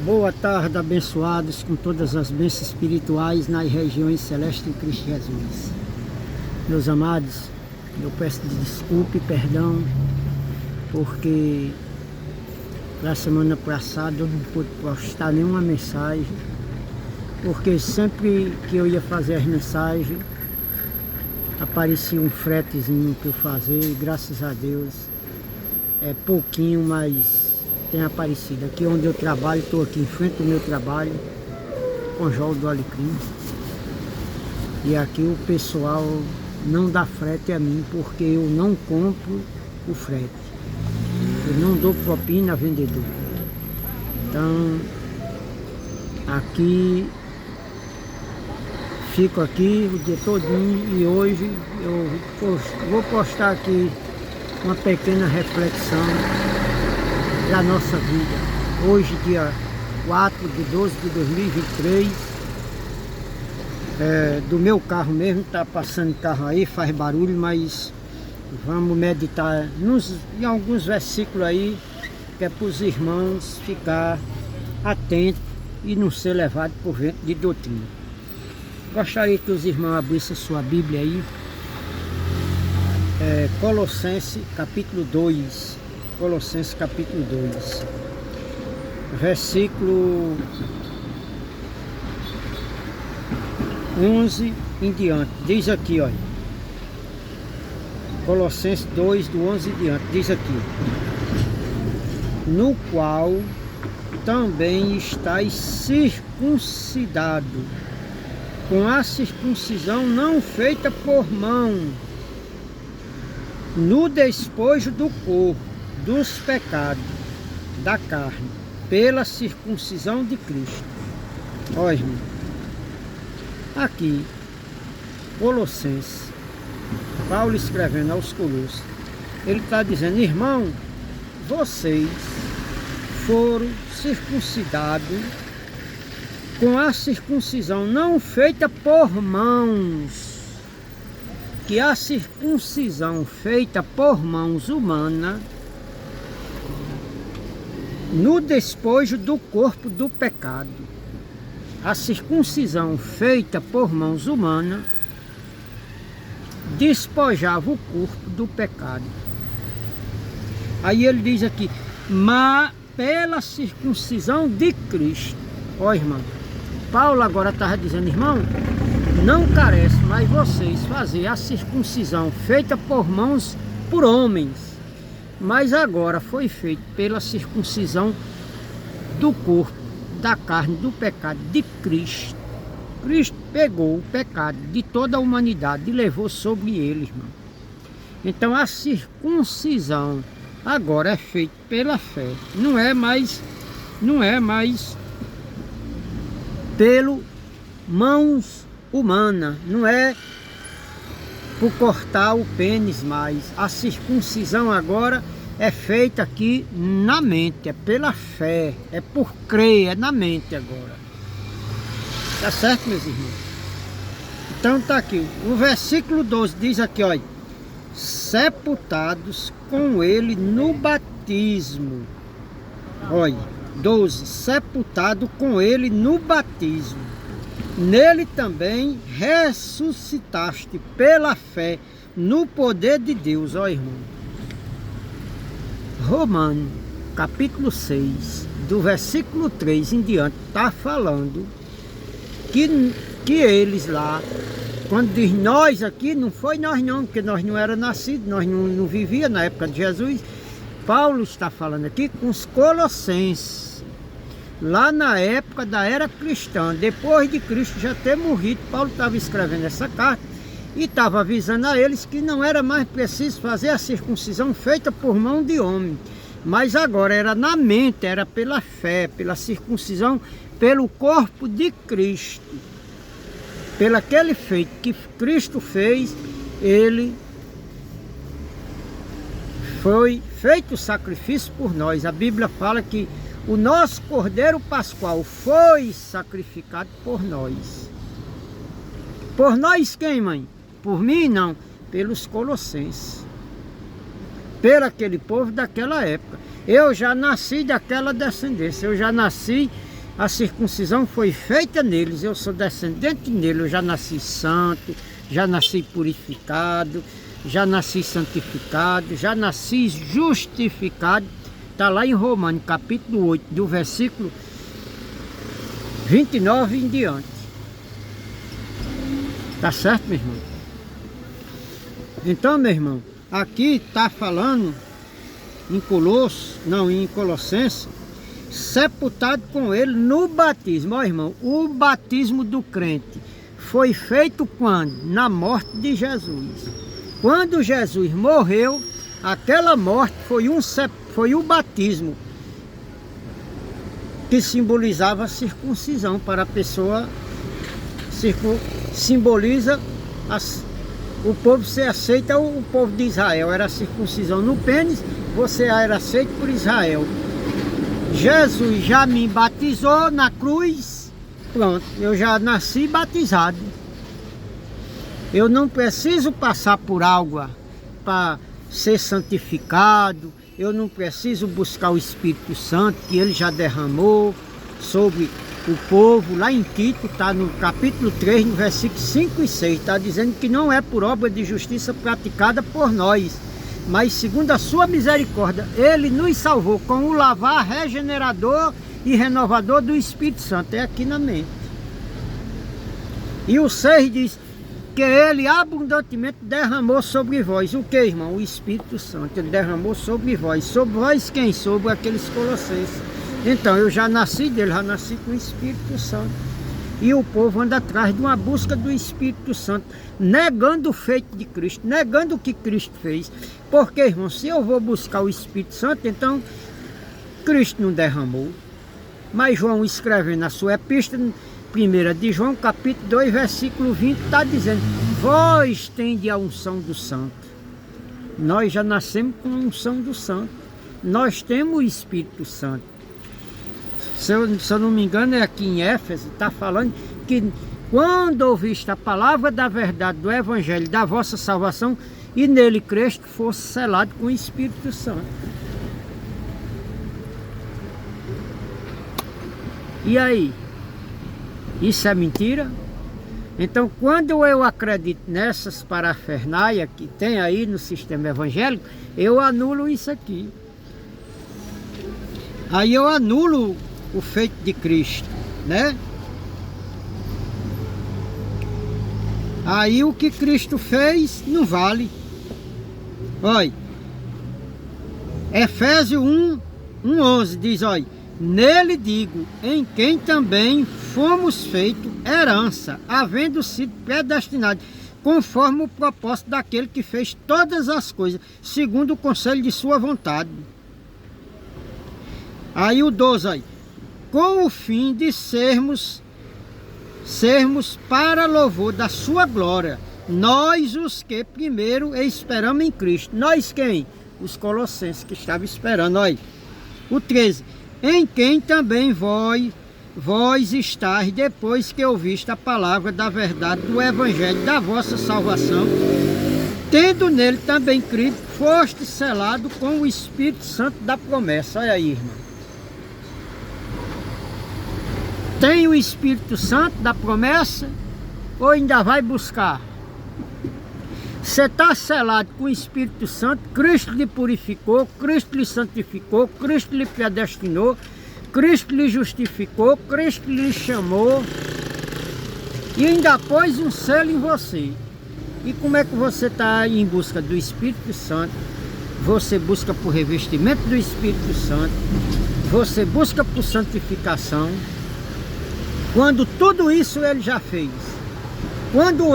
Boa tarde, abençoados com todas as bênçãos espirituais nas regiões celestes em Cristo Jesus. Meus amados, eu peço desculpa e perdão, porque na semana passada eu não pude postar nenhuma mensagem, porque sempre que eu ia fazer as mensagens, aparecia um fretezinho que eu fazia, e graças a Deus, é pouquinho, mas tem aparecido. Aqui onde eu trabalho, estou aqui em frente do meu trabalho, com João do Alecrim. E aqui o pessoal não dá frete a mim, porque eu não compro o frete. Eu não dou propina a vendedor. Então, aqui, fico aqui o dia todinho e hoje eu vou postar aqui uma pequena reflexão da nossa vida. Hoje, dia 4 de 12 de 2023, do meu carro mesmo, tá passando carro aí, faz barulho, mas vamos meditar em alguns versículos aí, que é para os irmãos ficar atentos e não ser levado por vento de doutrina. Gostaria que os irmãos abrissem sua Bíblia aí, Colossenses capítulo 2. Colossenses capítulo 2, versículo 11 em diante, diz aqui, olha, Colossenses 2, do 11 em diante, diz aqui: no qual também estáis circuncidado, com a circuncisão não feita por mão, no despojo do corpo, dos pecados da carne, pela circuncisão de Cristo. Olha, irmão, aqui, Colossenses, Paulo escrevendo aos Colossos, ele está dizendo: irmão, vocês foram circuncidados com a circuncisão não feita por mãos, que a circuncisão feita por mãos humanas, no despojo do corpo do pecado. A circuncisão feita por mãos humanas despojava o corpo do pecado. Aí ele diz aqui: mas pela circuncisão de Cristo. Ó, irmão, Paulo agora estava dizendo: irmão, não carece mais vocês fazer a circuncisão feita por mãos, por homens, mas agora foi feito pela circuncisão do corpo, da carne, do pecado de Cristo. Cristo pegou o pecado de toda a humanidade e levou sobre ele, irmão. Então a circuncisão agora é feita pela fé, não é mais pelo mãos humanas, não é por cortar o pênis mais. A circuncisão agora é feita aqui na mente, é pela fé, é por crer, é na mente agora. Tá certo, meus irmãos? Então tá aqui, o versículo 12 diz aqui, olha: sepultados com ele no batismo. Olha, 12, sepultado com ele no batismo. Nele também ressuscitaste pela fé no poder de Deus. Ó, irmão, Romanos capítulo 6, do versículo 3 em diante, está falando que eles lá, quando diz nós aqui, não foi nós não, porque nós não era nascidos, nós não vivia na época de Jesus. Paulo está falando aqui com os colossenses, lá na época da era cristã, depois de Cristo já ter morrido. Paulo estava escrevendo essa carta e estava avisando a eles que não era mais preciso fazer a circuncisão feita por mão de homem, mas agora era na mente, era pela fé, pela circuncisão, pelo corpo de Cristo, pelo aquele feito que Cristo fez. Ele foi feito sacrifício por nós. A Bíblia fala que o nosso Cordeiro Pascual foi sacrificado por nós. Por nós quem, mãe? Por mim não, pelos colossenses, pelo aquele povo daquela época. Eu já nasci daquela descendência, eu já nasci A circuncisão foi feita neles, eu sou descendente dele, eu já nasci santo, já nasci purificado, já nasci santificado, já nasci justificado. Está lá em Romanos, capítulo 8, do versículo 29 em diante. Tá certo, meu irmão? Então, meu irmão, aqui está falando em Colossenses, sepultado com ele no batismo. Ó, irmão, o batismo do crente foi feito quando? Na morte de Jesus. Quando Jesus morreu, aquela morte foi o batismo que simbolizava a circuncisão para a pessoa, simboliza o povo ser aceito, o povo de Israel. Era a circuncisão no pênis, você era aceito por Israel. Jesus já me batizou na cruz, pronto, eu já nasci batizado. Eu não preciso passar por água para ser santificado, eu não preciso buscar o Espírito Santo, que ele já derramou sobre o povo. Lá em Tito, está no capítulo 3, no versículo 5 e 6, está dizendo que não é por obra de justiça praticada por nós, mas segundo a sua misericórdia, ele nos salvou com o lavar regenerador e renovador do Espírito Santo. É aqui na mente. E o 6 diz que ele abundantemente derramou sobre vós. O que, irmão? O Espírito Santo. Ele derramou sobre vós. Sobre vós quem? Sobre aqueles colossenses. Então, eu já nasci dele, já nasci com o Espírito Santo. E o povo anda atrás de uma busca do Espírito Santo, negando o feito de Cristo, negando o que Cristo fez. Porque, irmão, se eu vou buscar o Espírito Santo, então Cristo não derramou. Mas João, escrevendo na sua epístola, 1 de João, capítulo 2, versículo 20, está dizendo: vós tendes a unção do Santo. Nós já nascemos com a unção do Santo. Nós temos o Espírito Santo. Se eu não me engano, é aqui em Éfeso, está falando que quando ouviste a palavra da verdade do Evangelho da vossa salvação, e nele creste, fosse selado com o Espírito Santo. E aí? Isso é mentira? Então, quando eu acredito nessas parafernaias que tem aí no sistema evangélico, eu anulo isso aqui. Aí eu anulo o feito de Cristo, né? Aí o que Cristo fez não vale. Olha, Efésios 1:11 diz, olha: nele digo, em quem também fomos feitos herança, havendo sido predestinados, conforme o propósito daquele que fez todas as coisas, segundo o conselho de sua vontade. Aí o 12, aí, com o fim de sermos para louvor da sua glória, nós os que primeiro esperamos em Cristo. Nós quem? Os colossenses que estavam esperando. Olha, o 13, em quem também vós estáis, depois que ouviste a palavra da verdade do Evangelho da vossa salvação, tendo nele também crido, foste selado com o Espírito Santo da promessa. Olha aí, irmão. Tem o Espírito Santo da promessa ou ainda vai buscar? Você está selado com o Espírito Santo, Cristo lhe purificou, Cristo lhe santificou, Cristo lhe predestinou, Cristo lhe justificou, Cristo lhe chamou e ainda pôs um selo em você. E como é que você está em busca do Espírito Santo? Você busca por revestimento do Espírito Santo, você busca por santificação, quando tudo isso ele já fez. Quando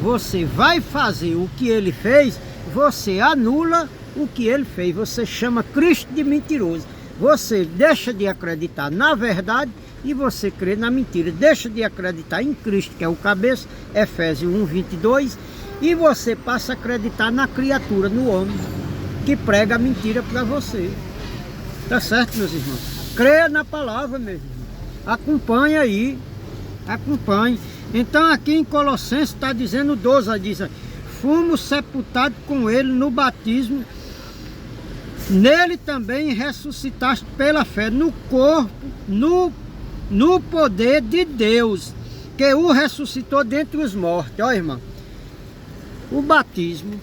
você vai fazer o que ele fez, você anula o que ele fez, você chama Cristo de mentiroso. Você deixa de acreditar na verdade e você crê na mentira. Deixa de acreditar em Cristo, que é o cabeça, Efésios 1:22, e você passa a acreditar na criatura, no homem, que prega a mentira para você. Tá certo, meus irmãos? Creia na palavra, meus irmãos. Acompanhe aí, acompanhe. Então aqui em Colossenses está dizendo 12, diz: fomos sepultados com ele no batismo, nele também ressuscitaste pela fé no corpo no poder de Deus, que o ressuscitou dentre os mortos. Ó, irmão, o batismo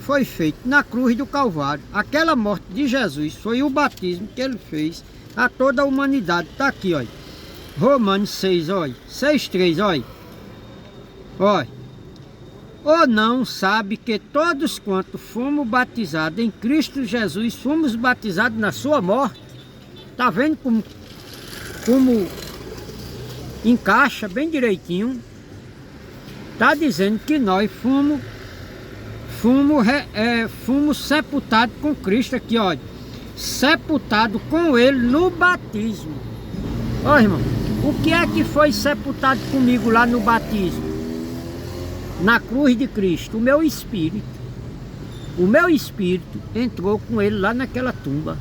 foi feito na cruz do Calvário. Aquela morte de Jesus foi o batismo que ele fez a toda a humanidade. Está aqui, olha. Romanos 6, olha. 6:3, olha. Olha. Ou não sabe que todos quanto fomos batizados em Cristo Jesus, fomos batizados na sua morte? Está vendo como encaixa bem direitinho? Está dizendo que nós fomos sepultados com Cristo aqui, olha. Sepultado com ele no batismo. Ó, irmão, o que é que foi sepultado comigo lá no batismo? Na cruz de Cristo, o meu espírito entrou com ele lá naquela tumba.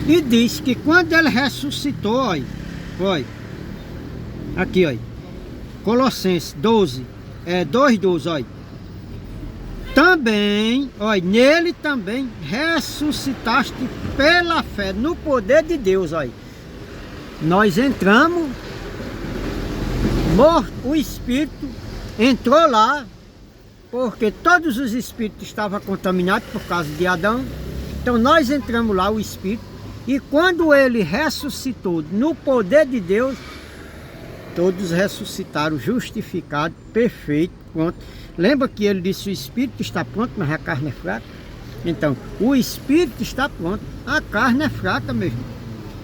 E diz que quando ele ressuscitou, olha, aqui, olha, Colossenses 12, 2:12, olha. Também, olha, nele também ressuscitaste pela fé, no poder de Deus, olha. Nós entramos, morto, o Espírito entrou lá, porque todos os espíritos estavam contaminados por causa de Adão. Então nós entramos lá, o Espírito, e quando ele ressuscitou no poder de Deus, todos ressuscitaram justificados, perfeitos, pronto. Lembra que ele disse: o Espírito está pronto, mas a carne é fraca? Então, o Espírito está pronto, a carne é fraca mesmo.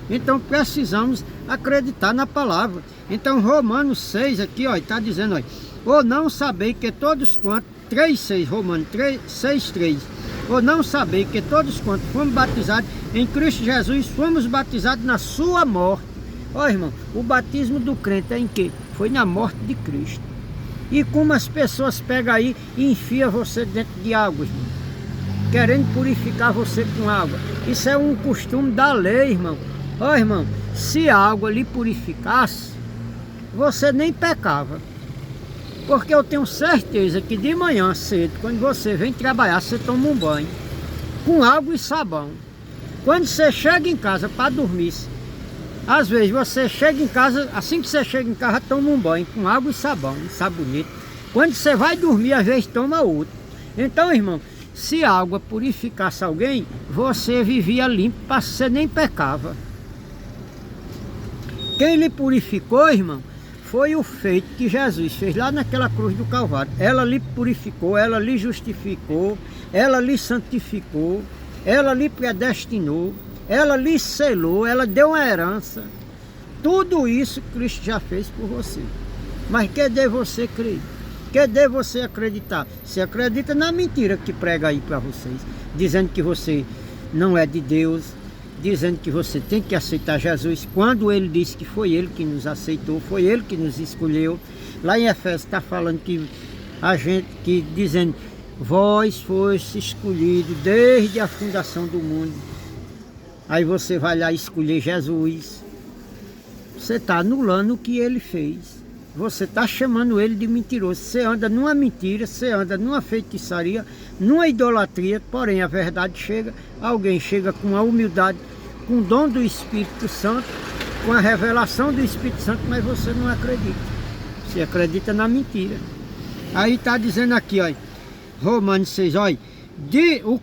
Então precisamos acreditar na palavra. Então Romanos 6 aqui, ó, está dizendo, ó, ou não sabei que todos quantos, 3:6, Romanos 6:3, ou não sabei que todos quantos fomos batizados em Cristo Jesus, fomos batizados na sua morte. Ó, irmão, o batismo do crente é em quê? Foi na morte de Cristo. E como as pessoas pegam aí e enfiam você dentro de água, irmão, querendo purificar você com água. Isso é um costume da lei, irmão. Ó, irmão, se a água lhe purificasse, você nem pecava. Porque eu tenho certeza que de manhã cedo, quando você vem trabalhar, você toma um banho com água e sabão. Quando você chega em casa para dormir, às vezes você chega em casa, assim que você chega em casa, toma um banho com água e sabão, sabonete. Quando você vai dormir, às vezes toma outro. Então, irmão, se a água purificasse alguém, você vivia limpo, você nem pecava. Quem lhe purificou, irmão, foi o feito que Jesus fez lá naquela cruz do Calvário. Ela lhe purificou, ela lhe justificou, ela lhe santificou, ela lhe predestinou, ela lhe selou, ela deu uma herança. Tudo isso Cristo já fez por você. Mas que de você crer? Que de você acreditar? Você acredita na mentira que prega aí para vocês, dizendo que você não é de Deus, dizendo que você tem que aceitar Jesus, quando ele disse que foi ele que nos aceitou, foi ele que nos escolheu. Lá em Efésios está falando que a gente, que dizendo, vós foste escolhido desde a fundação do mundo. Aí você vai lá escolher Jesus. Você está anulando o que ele fez. Você está chamando ele de mentiroso. Você anda numa mentira, você anda numa feitiçaria, numa idolatria, porém a verdade chega, alguém chega com a humildade, com o dom do Espírito Santo, com a revelação do Espírito Santo, mas você não acredita. Você acredita na mentira. Aí está dizendo aqui, ó, Romanos 6, olha, o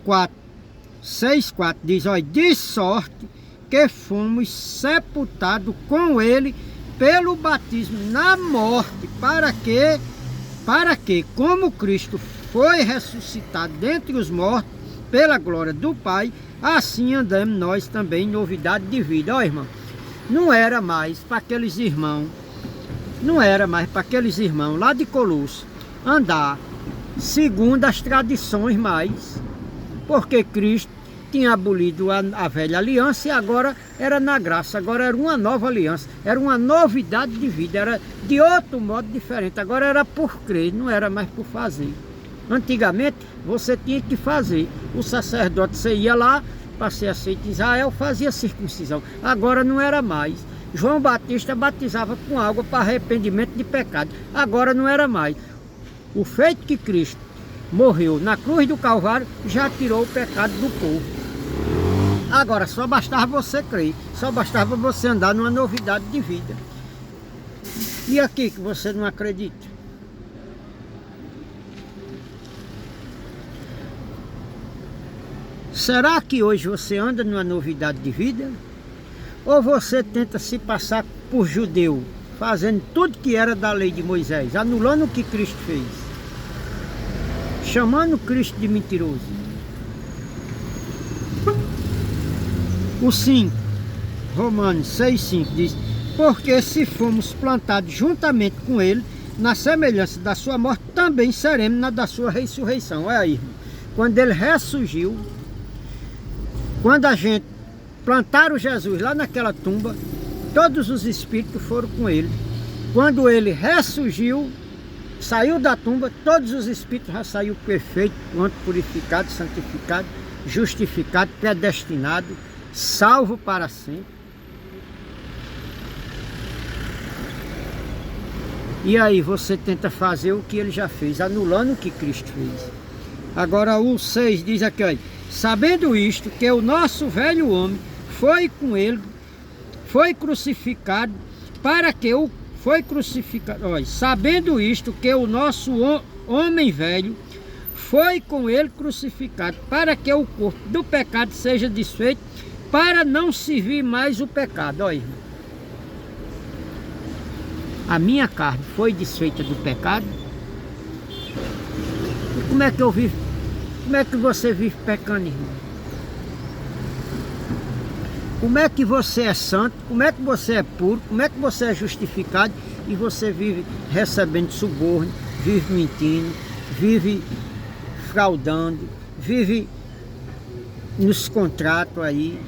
6:4 diz, olha, de sorte que fomos sepultados com ele pelo batismo na morte, para que, como Cristo foi ressuscitado dentre os mortos, pela glória do Pai, assim andamos nós também em novidade de vida. Ó, irmão, não era mais para aqueles irmãos lá de Colosso andar segundo as tradições mais, porque Cristo tinha abolido a velha aliança e agora era na graça, agora era uma nova aliança, era uma novidade de vida, era de outro modo diferente, agora era por crer, não era mais por fazer. Antigamente você tinha que fazer, o sacerdote, você ia lá para ser aceito em Israel, fazia circuncisão, agora não era mais. João Batista batizava com água para arrependimento de pecado, agora não era mais. O feito que Cristo morreu na cruz do Calvário já tirou o pecado do povo. Agora, só bastava você crer, só bastava você andar numa novidade de vida. E aqui que você não acredita? Será que hoje você anda numa novidade de vida? Ou você tenta se passar por judeu, fazendo tudo que era da lei de Moisés, anulando o que Cristo fez, chamando Cristo de mentiroso? O 5, Romanos 6,5 diz: porque se fomos plantados juntamente com ele, na semelhança da sua morte, também seremos na da sua ressurreição. Olha aí, irmão. Quando ele ressurgiu, quando a gente plantaram Jesus lá naquela tumba, todos os espíritos foram com ele. Quando ele ressurgiu, saiu da tumba, todos os espíritos já saíram perfeito, pronto, purificado, santificado, justificado, predestinado, salvo para sempre. E aí você tenta fazer o que ele já fez, anulando o que Cristo fez. Agora o 6 diz aqui, ó, sabendo isto, que o nosso velho homem foi com ele, foi crucificado, para que o foi crucificado, ó, sabendo isto, que o nosso homem velho foi com ele crucificado, para que o corpo do pecado seja desfeito, para não servir mais o pecado. Ó, irmão. A minha carne foi desfeita do pecado. E como é que eu vivo? Como é que você vive pecando, irmão? Como é que você é santo? Como é que você é puro? Como é que você é justificado? E você vive recebendo suborno, vive mentindo, vive fraudando, vive nos contratos aí,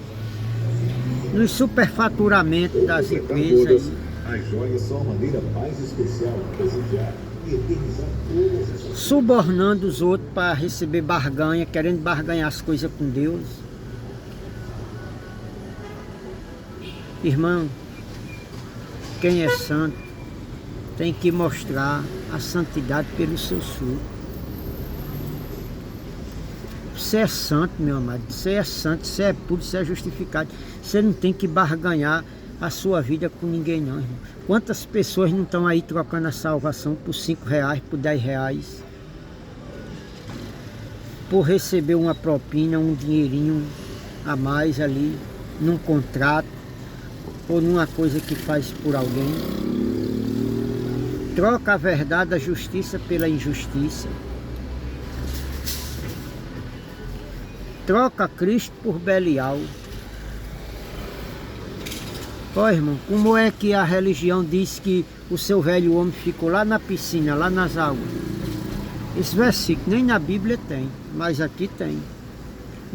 nos superfaturamentos das empresas. As joias são a maneira mais especial de presentear e eternizar todas essas... Subornando os outros para receber barganha, querendo barganhar as coisas com Deus. Irmão, quem é santo tem que mostrar a santidade pelos seus frutos. Você é santo, meu amado, você é santo, você é puro, você é justificado. Você não tem que barganhar a sua vida com ninguém não, irmão. Quantas pessoas não estão aí trocando a salvação por 5 reais, por 10 reais, por receber uma propina, um dinheirinho a mais ali, num contrato, ou numa coisa que faz por alguém. Troca a verdade, a justiça pela injustiça. Troca Cristo por Belial. Ó, irmão, como é que a religião diz que o seu velho homem ficou lá na piscina, lá nas águas? Esse versículo nem na Bíblia tem, mas aqui tem.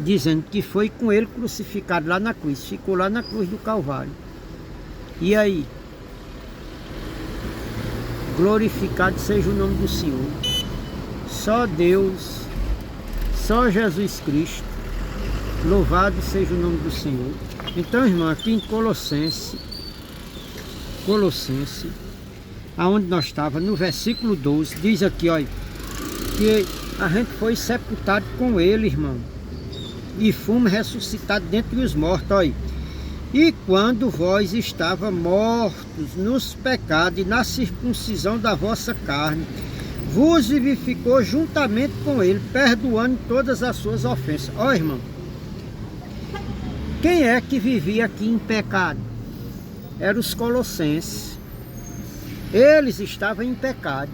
Dizendo que foi com ele crucificado lá na cruz, ficou lá na cruz do Calvário. E aí? Glorificado seja o nome do Senhor. Só Deus, só Jesus Cristo. Louvado seja o nome do Senhor. Então, irmão, aqui em Colossenses, aonde nós estávamos, no versículo 12, diz aqui, olha, que a gente foi sepultado com ele, irmão, e fomos ressuscitados dentre os mortos, olha. E quando vós estava mortos nos pecados e na circuncisão da vossa carne, vos vivificou juntamente com ele, perdoando todas as suas ofensas. Ó, irmão, quem é que vivia aqui em pecado? Eram os colossenses. Eles estavam em pecado.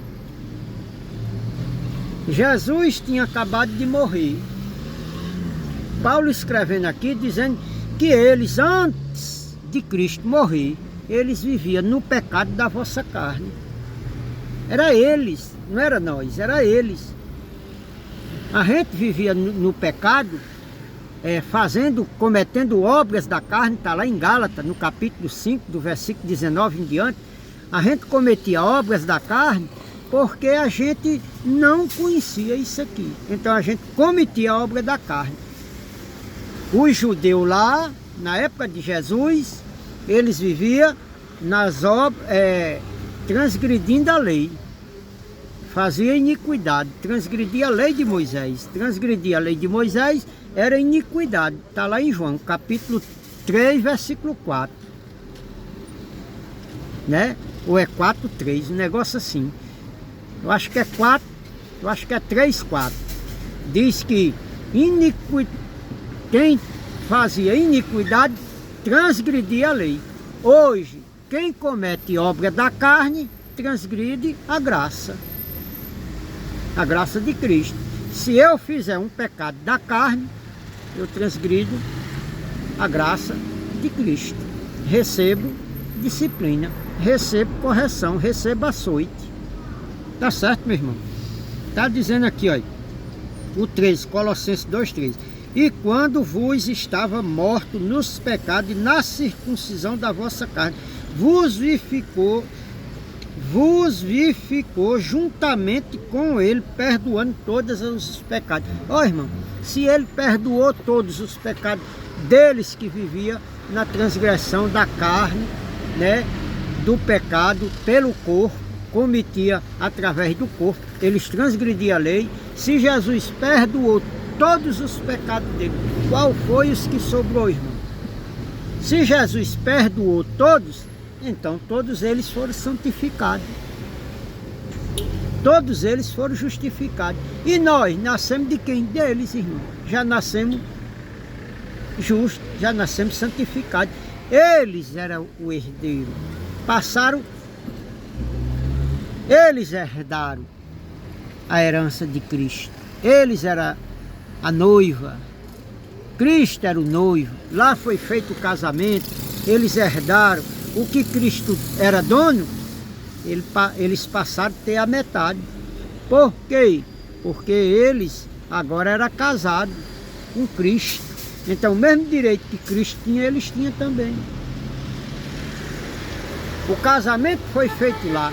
Jesus tinha acabado de morrer. Paulo escrevendo aqui, dizendo que eles, antes de Cristo morrer, eles viviam no pecado da vossa carne. Era eles, não era nós, era eles. A gente vivia no pecado, cometendo obras da carne, está lá em Gálatas, no capítulo 5, do versículo 19 em diante. A gente cometia obras da carne porque a gente não conhecia isso aqui. Então a gente cometia a obra da carne. Os judeus lá, na época de Jesus, eles viviam nas obras, transgredindo a lei. fazia iniquidade, transgredia a lei de Moisés. Transgredia a lei de Moisés era iniquidade. Está lá em João, capítulo 3, versículo 4. Né? Ou é 4, 3, um negócio assim. Eu acho que é 4, eu acho que é 3, 4. Diz que quem fazia iniquidade transgredia a lei. Hoje, quem comete obra da carne transgride a graça de Cristo. Se eu fizer um pecado da carne, eu transgrido a graça de Cristo. Recebo disciplina, recebo correção, recebo açoite. Tá certo, meu irmão? Tá dizendo aqui, olha, o 13, Colossenses 2:3. E quando vos estava morto nos pecados e na circuncisão da vossa carne, vos vivificou juntamente com ele, perdoando todos os pecados. Ó, irmão, se ele perdoou todos os pecados deles que vivia na transgressão da carne, né, do pecado pelo corpo, cometia através do corpo, eles transgrediam a lei. Se Jesus perdoou todos os pecados dele, qual foi os que sobrou, irmão? Se Jesus perdoou todos, então todos eles foram santificados. Todos eles foram justificados. E nós nascemos de quem? Deles, irmão. Já nascemos justos, já nascemos santificados. Eles eram o herdeiro. Eles herdaram a herança de Cristo. Eles eram a noiva. Cristo era o noivo. Lá foi feito o casamento. Eles herdaram. O que Cristo era dono, eles passaram a ter a metade. Por quê? Porque eles agora eram casados com Cristo. Então o mesmo direito que Cristo tinha, eles tinham também. O casamento foi feito lá.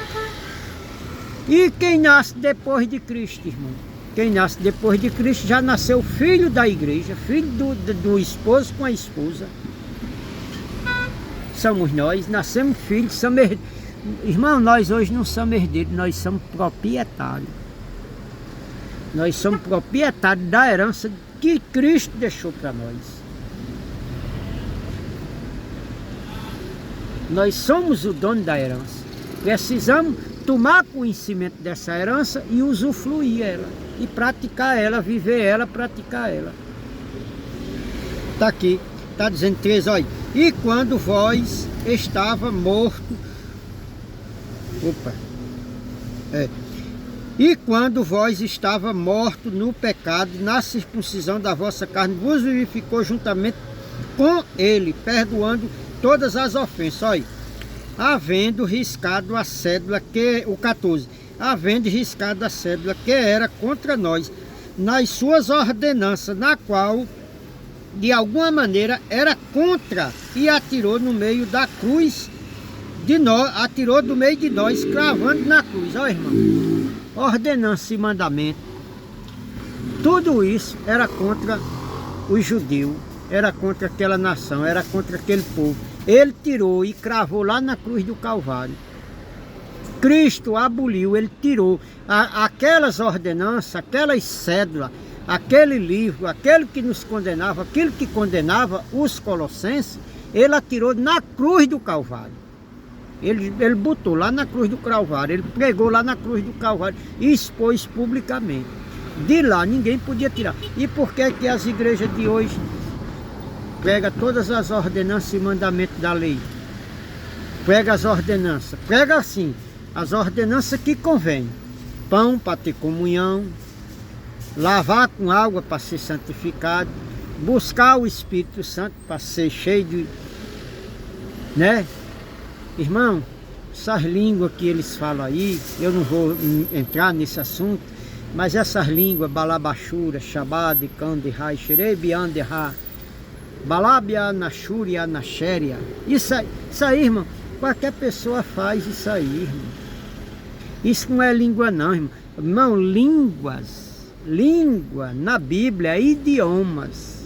E quem nasce depois de Cristo, irmão? Quem nasce depois de Cristo já nasceu filho da igreja, filho do esposo com a esposa. Somos nós, nascemos filhos, somos herdeiros. Irmão, nós hoje não somos herdeiros, nós somos proprietários. Nós somos proprietários da herança que Cristo deixou para nós. Nós somos o dono da herança. Precisamos tomar conhecimento dessa herança e usufruir ela. E praticar ela, viver ela, praticar ela. Está aqui, está dizendo 13, olha. E quando vós estava morto... E quando vós estava morto no pecado, na circuncisão da vossa carne, vos vivificou juntamente com ele, perdoando todas as ofensas. Olha, havendo riscado a cédula que... O 14. Havendo riscado a cédula que era contra nós, nas suas ordenanças, na qual, de alguma maneira, era contra, e atirou no meio da cruz de nós, atirou do meio de nós, cravando na cruz. Ó, irmão, ordenança e mandamento, tudo isso era contra os judeus, era contra aquela nação, era contra aquele povo. Ele tirou e cravou lá na cruz do Calvário. Cristo aboliu, ele tirou aquelas ordenanças, aquelas cédulas, aquele livro, aquele que nos condenava, aquilo que condenava os colossenses, ele atirou na cruz do Calvário. Ele botou lá na cruz do Calvário, ele pregou lá na cruz do Calvário e expôs publicamente. De lá ninguém podia tirar. E por que que as igrejas de hoje pregam todas as ordenanças e mandamentos da lei? Prega as ordenanças, prega assim, as ordenanças que convém. Pão para ter comunhão, lavar com água para ser santificado, buscar o Espírito Santo para ser cheio de... né? Irmão, essas línguas que eles falam aí, eu não vou entrar nesse assunto, mas essas línguas, balabachura, shabad, kandirá, xerebianderá, balabia, nashuria, nashéria, isso aí, irmão, qualquer pessoa faz isso aí, irmão. Isso não é língua não, irmão. Irmão, língua na Bíblia é idiomas.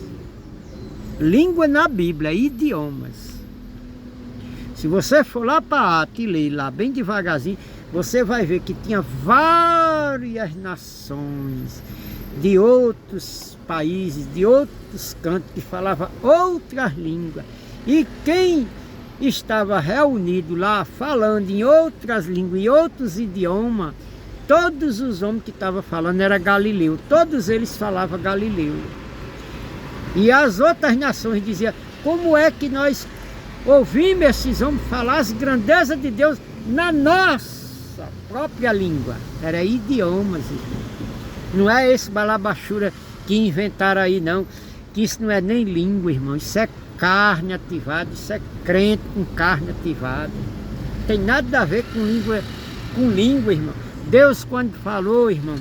Língua na Bíblia é idiomas. Se você for lá para Atos e ler lá bem devagarzinho, você vai ver que tinha vários várias nações, de outros países, de outros cantos, que falavam outras línguas. E quem estava reunido lá, falando em outras línguas, em outros idiomas, todos os homens que estavam falando era Galileu, todos eles falavam Galileu. E as outras nações diziam: como é que nós ouvimos esses homens falar as grandezas de Deus na nossa própria língua? Era idiomas, irmão. Não é esse balabachura que inventaram aí, não. Que isso não é nem língua, irmão. Isso é carne ativada, isso é crente com carne ativada. Não tem nada a ver com língua, irmão. Deus, quando falou, irmão,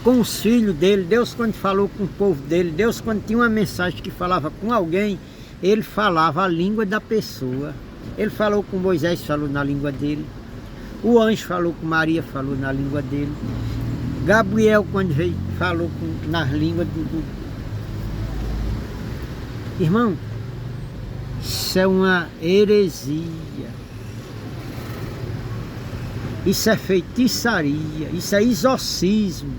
com os filhos dele, Deus quando falou com o povo dele, Deus quando tinha uma mensagem que falava com alguém, ele falava a língua da pessoa. Ele falou com Moisés, falou na língua dele. O anjo falou com Maria, falou na língua dele. Gabriel, quando veio, falou nas línguas do... Irmão, isso é uma heresia. Isso é feitiçaria, isso é exorcismo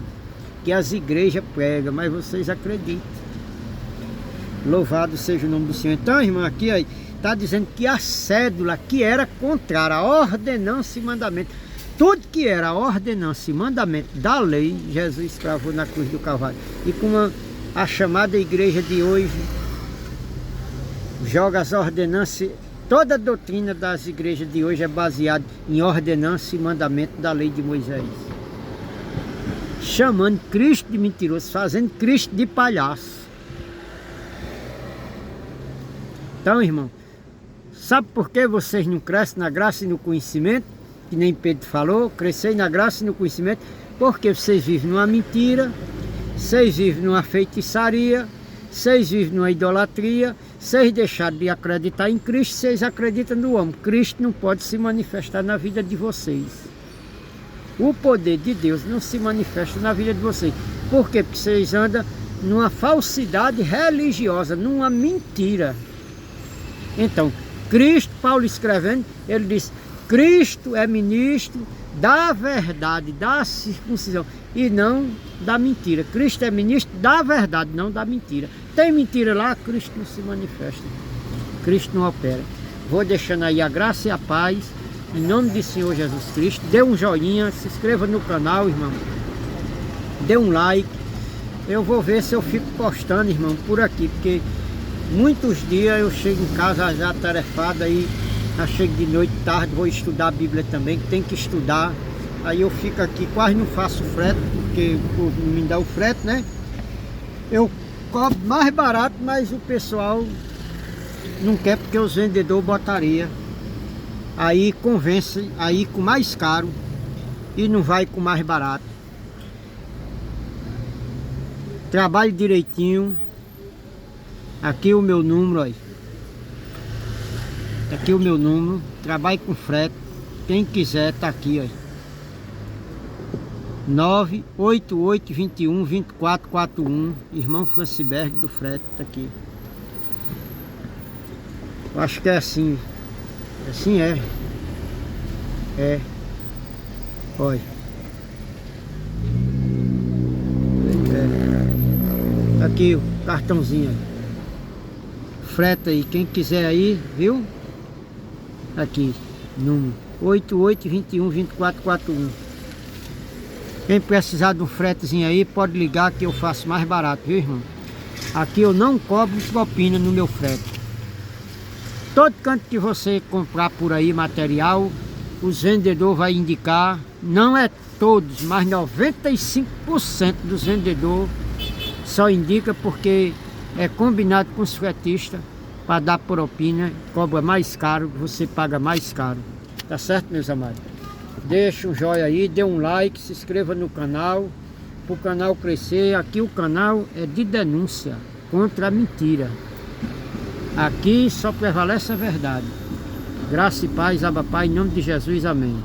que as igrejas pregam, mas vocês acreditam. Louvado seja o nome do Senhor. Então, irmão, aqui está dizendo que a cédula que era contrária à ordenança e mandamento, tudo que era ordenança e mandamento da lei, Jesus cravou na cruz do Calvário. E como a chamada igreja de hoje joga as ordenanças, toda a doutrina das igrejas de hoje é baseada em ordenança e mandamento da lei de Moisés. Chamando Cristo de mentiroso, fazendo Cristo de palhaço. Então, irmão, sabe por que vocês não crescem na graça e no conhecimento? Que nem Pedro falou, crescei na graça e no conhecimento, porque vocês vivem numa mentira, vocês vivem numa feitiçaria, vocês vivem numa idolatria, vocês deixaram de acreditar em Cristo, vocês acreditam no homem. Cristo não pode se manifestar na vida de vocês. O poder de Deus não se manifesta na vida de vocês. Por quê? Porque vocês andam numa falsidade religiosa, numa mentira. Então, Cristo, Paulo escrevendo, ele diz: Cristo é ministro da verdade, da circuncisão e não da mentira. Cristo é ministro da verdade, não da mentira. Tem mentira lá, Cristo não se manifesta. Cristo não opera. Vou deixando aí a graça e a paz, em nome do Senhor Jesus Cristo. Dê um joinha, se inscreva no canal, irmão. Dê um like. Eu vou ver se eu fico postando, irmão, por aqui, porque muitos dias eu chego em casa já atarefado, aí eu chego de noite, tarde, vou estudar a Bíblia também, que tem que estudar. Aí eu fico aqui, quase não faço frete, porque não me dá o frete, né? Eu cobro mais barato, mas o pessoal não quer, porque os vendedores botaria. Aí convence a ir com mais caro e não vai com mais barato. Trabalhe direitinho. Aqui o meu número, aí. Aqui o meu número. Trabalhe com frete. Quem quiser tá aqui, ó. 988212441. Irmão Franciberg do frete, tá aqui. Eu acho que é assim. Assim é. É. Olha. É. Aqui o cartãozinho aí. Freta aí, quem quiser aí, viu? Aqui, número 88212441. Quem precisar de um fretezinho aí, pode ligar que eu faço mais barato, viu, irmão? Aqui eu não cobro propina no meu frete. Todo canto que você comprar por aí material, os vendedores vão indicar, não é todos, mas 95% dos vendedores só indica porque é combinado com os fretistas para dar propina, cobra mais caro, você paga mais caro. Tá certo, meus amados? Deixa um joinha aí, dê um like, se inscreva no canal, para o canal crescer. Aqui o canal é de denúncia contra a mentira. Aqui só prevalece a verdade. Graça e paz, Abba Pai, em nome de Jesus, amém.